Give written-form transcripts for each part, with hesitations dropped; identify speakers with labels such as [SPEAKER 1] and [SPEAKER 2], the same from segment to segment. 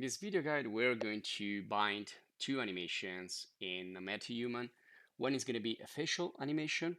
[SPEAKER 1] this video guide, we're going to bind two animations in a Metahuman. One is going to be a facial animation,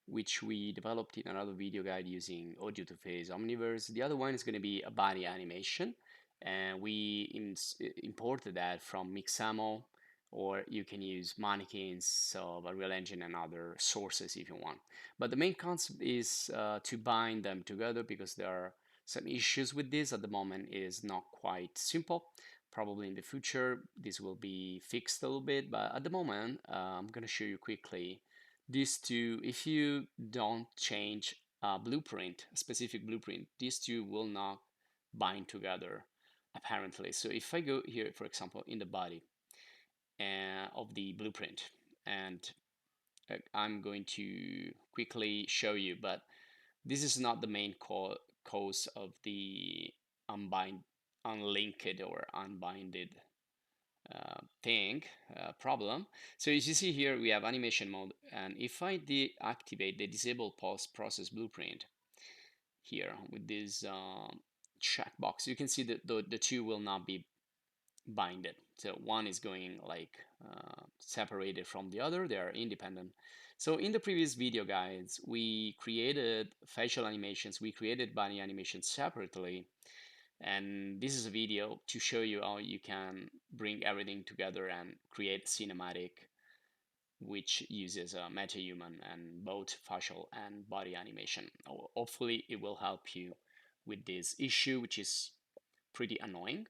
[SPEAKER 1] which we developed in another video guide using audio to face Omniverse. The other one is going to be a body animation, and we imported that from Mixamo, or you can use mannequins of Unreal Engine and other sources if you want. But the main concept is to bind them together because there are some issues with this. At the moment it is not quite simple. Probably in the future this will be fixed a little bit, but at the moment I'm going to show you quickly these two. If you don't change a blueprint, a specific blueprint, these two will not bind together apparently. So if I go here, for example, in the body of the blueprint, and I'm going to quickly show you, but this is not the main cause of the unlinked or unbinded thing problem. So as you see here, we have animation mode, and if I deactivate the disable post process blueprint here with this checkbox, you can see that the two will not be binded. So one is going like separated from the other, they are independent. So in the previous video guides, we created facial animations, we created body animations separately, and this is a video to show you how you can bring everything together and create a cinematic which uses a metahuman and both facial and body animation. Hopefully it will help you with this issue, which is pretty annoying.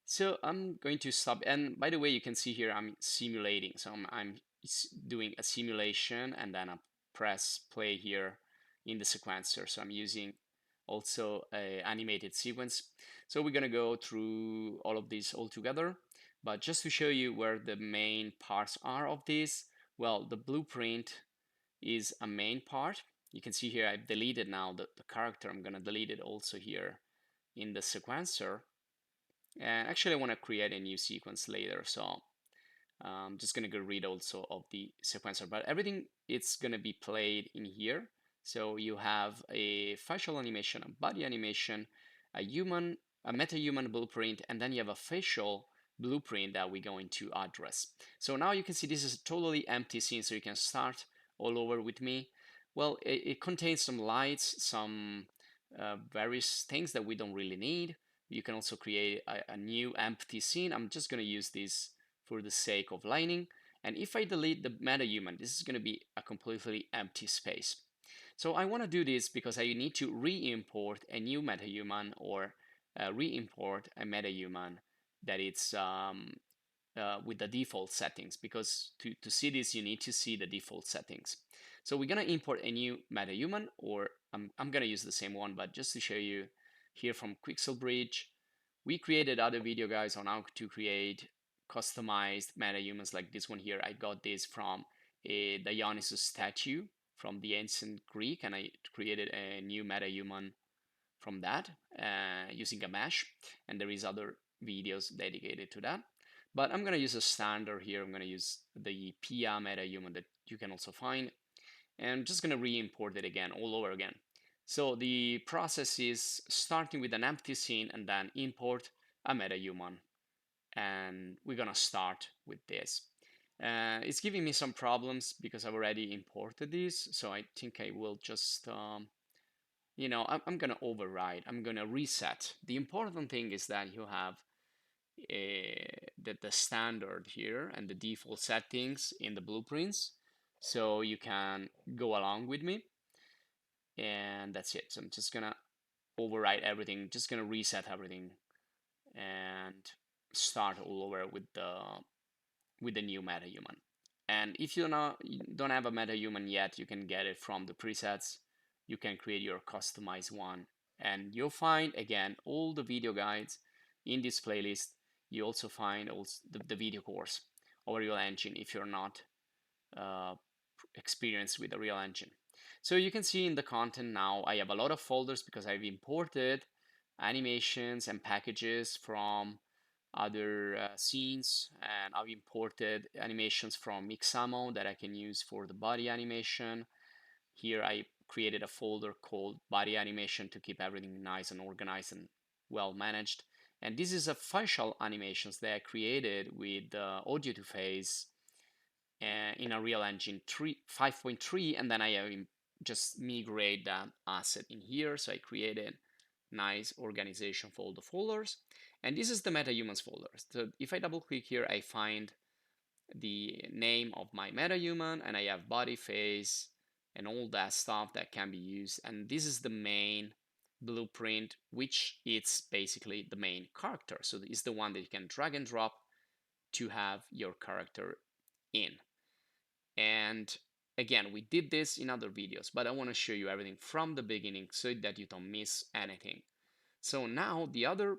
[SPEAKER 1] So I'm going to stop. And by the way, you can see here I'm simulating. So I'm doing a simulation and then I press play here in the sequencer. So I'm using also a animated sequence. So we're gonna go through all of this all together. But just to show you where the main parts are of this, well, the blueprint is a main part. You can see here I've deleted now the character. I'm gonna delete it also here in the sequencer. And actually I want to create a new sequence later, so I'm just going to get rid also of the sequencer, but everything it's going to be played in here. So you have a facial animation, a body animation, a meta-human blueprint, and then you have a facial blueprint that we're going to address. So now you can see this is a totally empty scene, so you can start all over with me. Well, it contains some lights, some various things that we don't really need. You can also create a new empty scene. I'm just going to use this for the sake of lining. And if I delete the metahuman, this is going to be a completely empty space. So I want to do this because I need to re-import a new metahuman or re-import a metahuman that it's with the default settings, because to see this you need to see the default settings. So we're going to import a new metahuman, or I'm going to use the same one, but just to show you here from Quixel Bridge, we created other video guides on how to create customized metahumans like this one here. I got this from a Dionysus statue from the ancient Greek, and I created a new metahuman from that using a mesh, and there is other videos dedicated to that. But I'm going to use a standard here. I'm going to use the PIA metahuman that you can also find, and I'm just going to re-import it again all over again. So the process is starting with an empty scene and then import a metahuman, and we're going to start with this. It's giving me some problems because I've already imported this, so I think I will just I'm going to override, I'm going to reset. The important thing is that you have the standard here and the default settings in the blueprints, so you can go along with me. And that's it. So I'm just going to override everything, just going to reset everything and start all over with the new metahuman. And if you don't have a metahuman yet, you can get it from the presets. You can create your customized one, and you'll find again all the video guides in this playlist. You also find also the video course of Unreal Engine if you're not uh, experienced with the Unreal Engine. So you can see in the content now I have a lot of folders because I've imported animations and packages from other scenes, and I've imported animations from Mixamo that I can use for the body animation. Here I created a folder called body animation to keep everything nice and organized and well managed. And this is a facial animations that I created with audio to face in a Real Engine 5.3, and then I just migrate that asset in here. So I created nice organization for all the folders. And this is the MetaHumans folder. So if I double click here, I find the name of my MetaHuman, and I have body, face, and all that stuff that can be used. And this is the main blueprint, which is basically the main character. So it's the one that you can drag and drop to have your character in. And again, we did this in other videos, but I want to show you everything from the beginning so that you don't miss anything. So now the other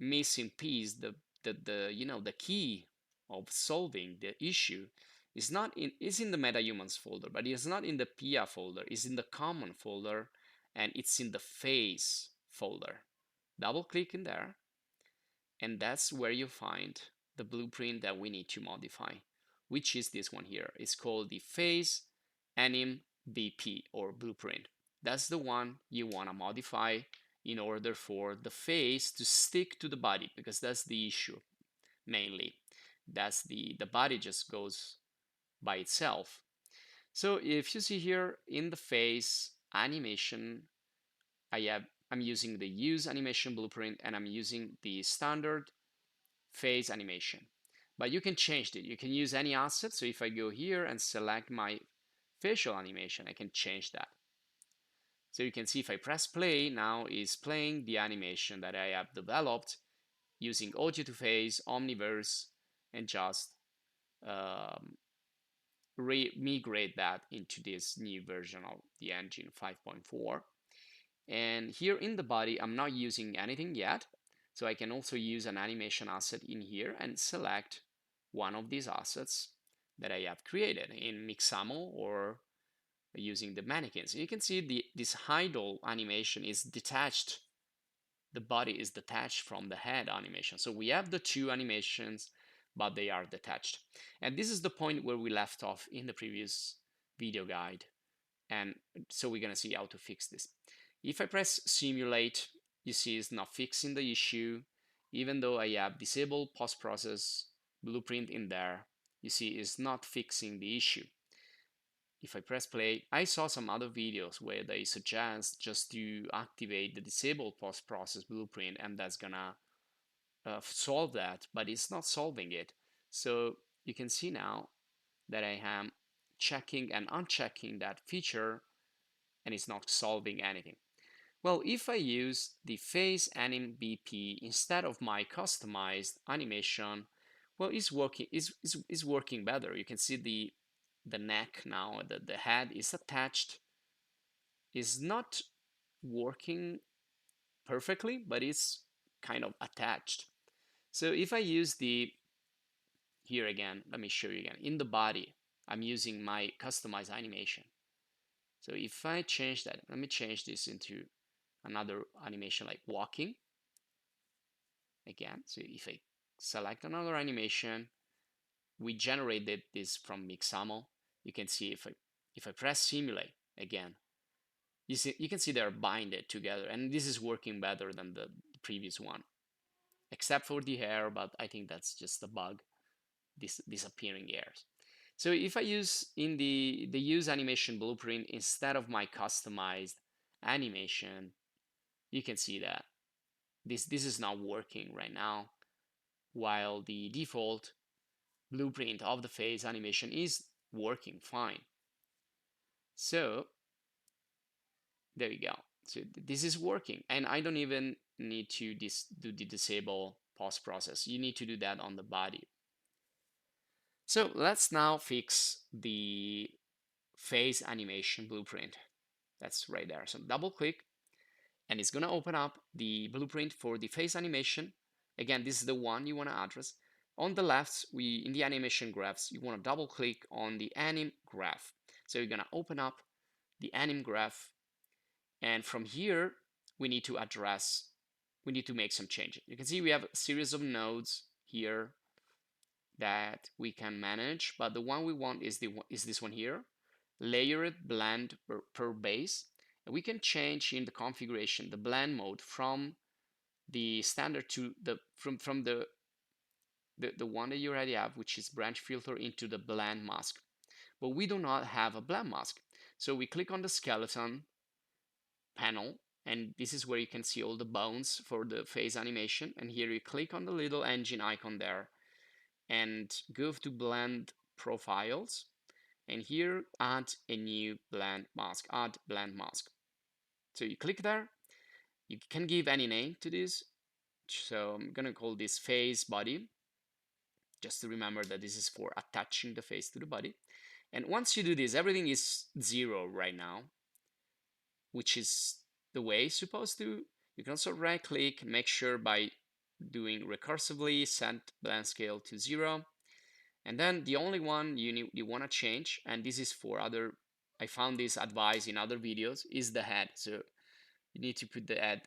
[SPEAKER 1] missing piece, the key of solving the issue is in the MetaHumans folder, but it's not in the PIA folder. It's in the common folder, and it's in the face folder. Double click in there, and that's where you find the blueprint that we need to modify, which is this one here. It's called the face anim BP or blueprint. That's the one you want to modify in order for the face to stick to the body, because that's the issue mainly. That's the body just goes by itself. So if you see here in the face animation, I'm using the use animation blueprint, and I'm using the standard face animation. But you can change it. You can use any asset. So if I go here and select my facial animation, I can change that. So you can see if I press play, now is playing the animation that I have developed using audio to face, Omniverse, and just um, migrate that into this new version of the engine 5.4. And here in the body, I'm not using anything yet. So I can also use an animation asset in here and select one of these assets that I have created in Mixamo or using the mannequins. You can see this idle animation is detached. The body is detached from the head animation. So we have the two animations, but they are detached. And this is the point where we left off in the previous video guide. And so we're going to see how to fix this. If I press simulate, you see it's not fixing the issue. Even though I have disabled post-process blueprint in there, you see it's not fixing the issue. If I press play, I saw some other videos where they suggest just to activate the disabled post-process blueprint, and that's gonna solve that, but it's not solving it. So you can see now that I am checking and unchecking that feature, and it's not solving anything. Well, if I use the face anim BP instead of my customized animation, well, it's working better. You can see the neck now, the head is attached. Is not working perfectly, but it's kind of attached. So if I use here again, let me show you again. In the body, I'm using my customized animation. So if I change that, let me change this into another animation like walking again. So if I select another animation, we generated this from Mixamo. You can see if I press simulate again, you can see they're binded together, and this is working better than the previous one, except for the hair, but I think that's just a bug, this disappearing hairs. So if I use in the use animation blueprint instead of my customized animation, you can see that this is not working right now, while the default blueprint of the face animation is working fine. So there you go. So this is working, and I don't even need to do the disable post process. You need to do that on the body. So let's now fix the face animation blueprint. That's right there. So double click, and it's gonna open up the blueprint for the face animation. Again, this is the one you want to address. On the left, in the animation graphs, you want to double click on the anim graph. So you're gonna open up the anim graph, and from here we need to make some changes. You can see we have a series of nodes here that we can manage, but the one we want is this one here, layered blend per base. And we can change in the configuration the blend mode from the standard to the from the one that you already have, which is branch filter, into the blend mask. But we do not have a blend mask. So we click on the skeleton panel, and this is where you can see all the bones for the face animation. And here you click on the little engine icon there and go to blend profiles. And here add a new blend mask, add blend mask. So you click there, you can give any name to this. So I'm gonna call this face body, just to remember that this is for attaching the face to the body. And once you do this, everything is 0 right now, which is the way it's supposed to. You can also right click, make sure by doing recursively set blend scale to 0. And then the only one you want to change, and this is for other, I found this advice in other videos, is the head. So you need to put the head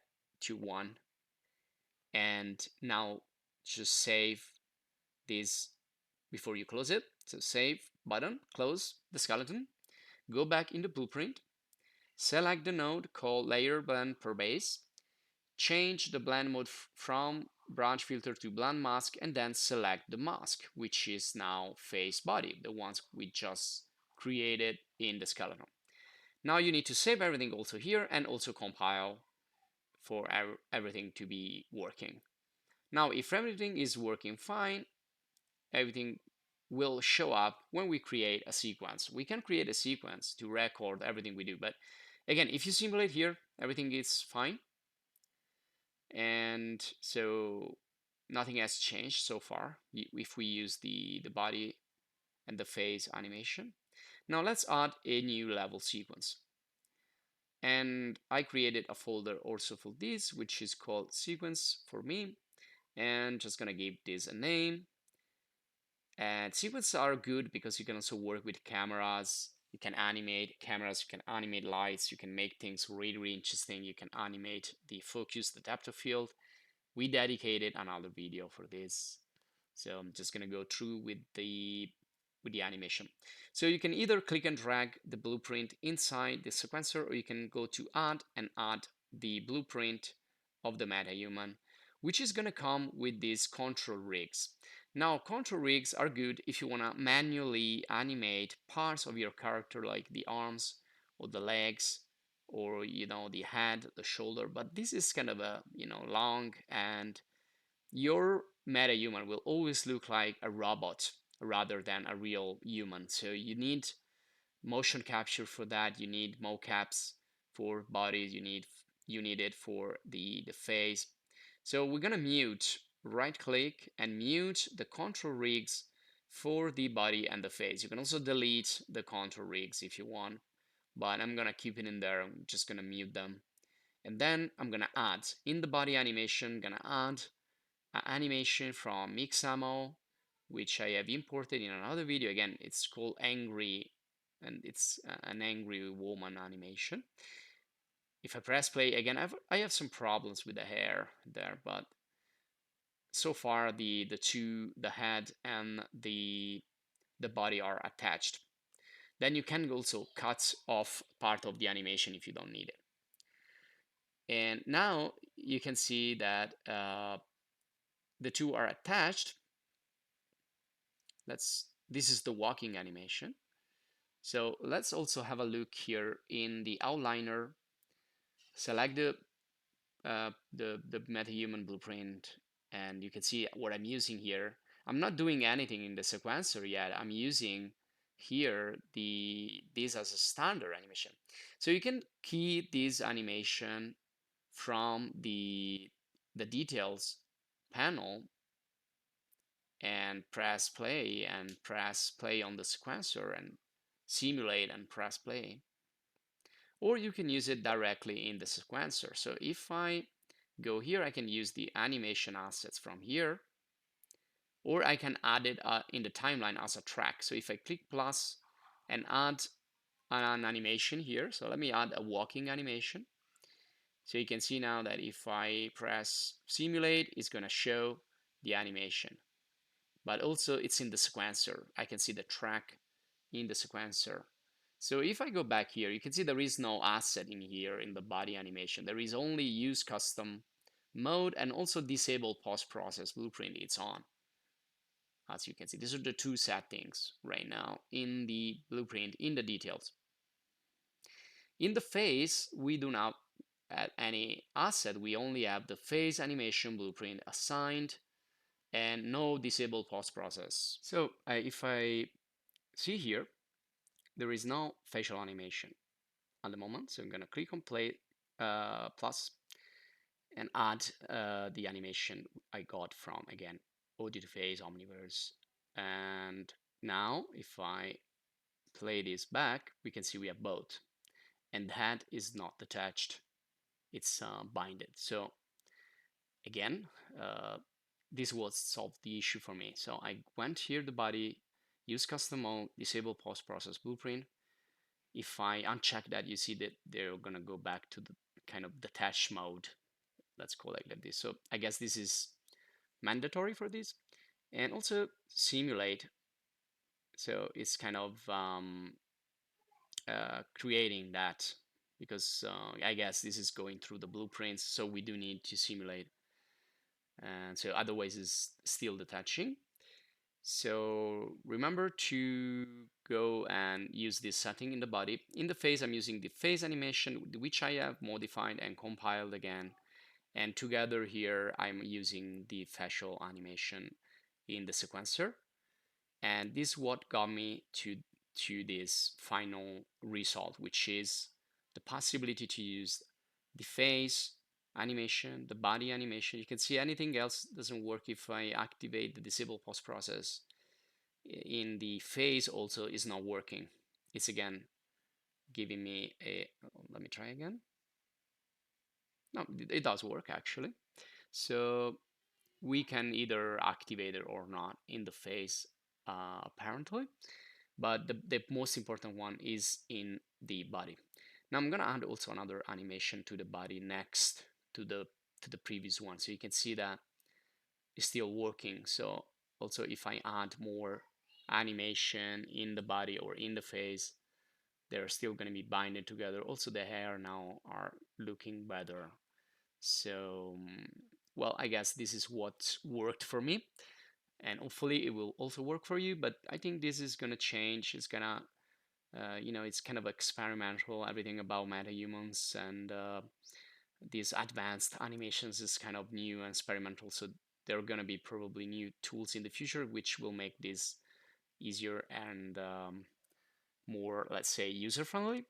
[SPEAKER 1] to 1. And now just save this before you close it. So save button, close the skeleton, go back in the blueprint, select the node called layer blend per base, change the blend mode from branch filter to blend mask, and then select the mask, which is now face body, the ones we just created in the skeleton. Now you need to save everything also here and also compile for everything to be working. Now, if everything is working fine, everything will show up when we create a sequence. We can create a sequence to record everything we do, but again, if you simulate here, everything is fine. And so nothing has changed so far if we use the body and the face animation. Now let's add a new level sequence. And I created a folder also for this, which is called sequence for me. And just gonna give this a name. And sequences are good because you can also work with cameras. You can animate cameras, you can animate lights, you can make things really, really interesting. You can animate the focus, the depth of field. We dedicated another video for this. So I'm just gonna go through with the animation. So you can either click and drag the blueprint inside the sequencer, or you can go to add and add the blueprint of the MetaHuman, which is gonna come with these control rigs. Now, control rigs are good if you wanna manually animate parts of your character, like the arms or the legs, or the head, the shoulder. But this is kind of a long, and your metahuman will always look like a robot rather than a real human. So you need motion capture for that. You need mocaps for bodies. You need it for the face. So we're gonna mute, right click and mute the control rigs for the body and the face. You can also delete the control rigs if you want, but I'm gonna keep it in there. I'm just gonna mute them. And then I'm gonna add in the body animation, gonna add an animation from Mixamo, which I have imported in another video. Again, it's called Angry, and it's an angry woman animation. If I press play again, I have some problems with the hair there, but so far the head and the body are attached. Then you can also cut off part of the animation if you don't need it. And now you can see that the two are attached. This is the walking animation. So let's also have a look here in the outliner. Select the MetaHuman blueprint, and you can see what I'm using here. I'm not doing anything in the sequencer yet. I'm using here this as a standard animation. So you can key this animation from the details panel and press play on the sequencer and simulate and press play. Or you can use it directly in the sequencer. So if I go here, I can use the animation assets from here, or I can add it in the timeline as a track. So if I click plus and add an animation here, so let me add a walking animation. So you can see now that if I press simulate, it's going to show the animation. But also it's in the sequencer. I can see the track in the sequencer. So if I go back here, you can see there is no asset in here in the body animation. There is only use custom mode and also disable post-process blueprint it's on. As you can see, these are the two settings right now in the blueprint in the details. In the face, we do not add any asset. We only have the face animation blueprint assigned and no disable post-process. So if I see here, there is no facial animation at the moment. So I'm going to click on play plus and add the animation I got from, again, audio to face, Omniverse. And now if I play this back, we can see we have both. And that is not detached, it's binded. So again, this will solve the issue for me. So I went here, the body, use custom mode, disable post-process blueprint. If I uncheck that, you see that they're gonna go back to the kind of detached mode. Let's call it like this. So I guess this is mandatory for this. And also simulate. So it's kind of creating that because I guess this is going through the blueprints. So we do need to simulate. And so otherwise it's still detaching. So remember to go and use this setting in the body. In the face, I'm using the face animation, which I have modified and compiled again. And together here, I'm using the facial animation in the sequencer. And this is what got me to this final result, which is the possibility to use the face animation, the body animation. You can see anything else doesn't work if I activate the disable post process. In the face also is not working. It's again giving me a, let me try again. No, it does work actually. So we can either activate it or not in the face apparently, but the most important one is in the body. Now I'm gonna add also another animation to the body next to the previous one, so you can see that it's still working. So also if I add more animation in the body or in the face, they're still going to be binding together. Also the hair now are looking better. So well, I guess this is what worked for me, and hopefully it will also work for you. But I think this is going to change. It's gonna it's kind of experimental, everything about metahumans, and these advanced animations is kind of new and experimental. So there are going to be probably new tools in the future which will make this easier and more, let's say, user friendly.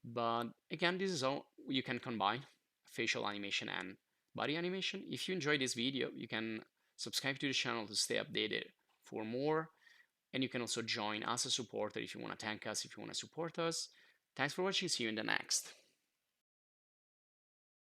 [SPEAKER 1] But again, this is all you can combine facial animation and body animation. If you enjoyed this video, you can subscribe to the channel to stay updated for more. And you can also join as a supporter if you want to thank us, if you want to support us. Thanks for watching. See you in the next.